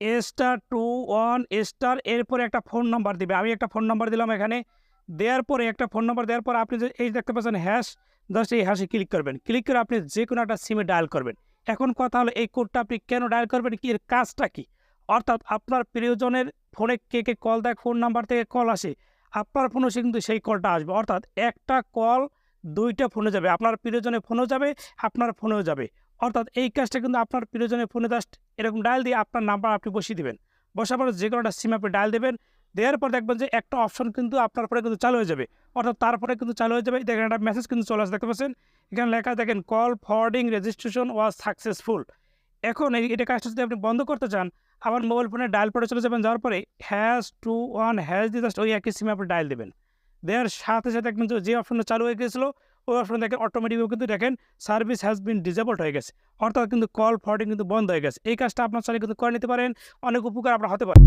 *2 এরপরে একটা phone number দিবে। আমি একটা ফোন নাম্বার দিলাম এখানে। দেওয়ার পরে একটা ফোন নাম্বার দেওয়ার পর আপনি যে এই দেখতে পাচ্ছেন হ্যাশ, জাস্ট এই হ্যাশে ক্লিক করবেন। ক্লিক করে আপনি যেকোনো একটা সিমে ডায়াল করবেন। এখন কথা হলো এই কোডটা আপনি কেন ডায়াল করবেন? কি এর কাজটা কি? অর্থাৎ আপনার প্রিয়জনের ফোনে কে কল দেয়, কোন নাম্বার থেকে কল আসে, আপনার ফোনেও কিন্তু সেই কলটা আসবে। অর্থাৎ একটা কল ২টা ফোনে যাবে। আপনার প্রিয়জনের ফোনেও যাবে, আপনার ফোনেও যাবে। অর্থাৎ এই কাজটা কিন্তু আপনার প্রিয়জনের ফোনে জাস্ট এরকম ডায়াল দিয়ে আপনার নাম্বার আপনি বসিয়ে দিবেন। বসার পরে যেকোনো একটা সিম আপনি ডায়াল দেবেন। দেওয়ার পর দেখবেন যে একটা অপশন কিন্তু আপনার পরে কিন্তু চালু হয়ে যাবে। অর্থাৎ তারপরে কিন্তু চালু হয়ে যাবে। দেখেন একটা মেসেজ কিন্তু চলে আসে, দেখতে পাচ্ছেন? এখানে লেখা দেখেন call forwarding registration was successful. এখন এটা কাজটা যদি আপনি বন্ধ করতে চান, আমার মোবাইল ফোনে ডায়াল পরে চলে যাবেন। যাওয়ার পরে #21# দিয়ে জাস্ট ওই একই সিমে আপনি ডায়াল দেবেন। দেওয়ার সাথে সাথে দেখবেন যে অপশনটা চালু হয়ে গেছিলো, ওই অপশন দেখেন অটোমেটিকও কিন্তু দেখেন সার্ভিস হ্যাজ বিন ডিসেবলড হয়ে গেছে। অর্থাৎ কিন্তু কল ফরওয়ার্ডিং কিন্তু বন্ধ হয়ে গেছে। এই কাজটা আপনার চাইলে কিন্তু করে নিতে পারেন। অনেক উপকার আপনার হতে পারে।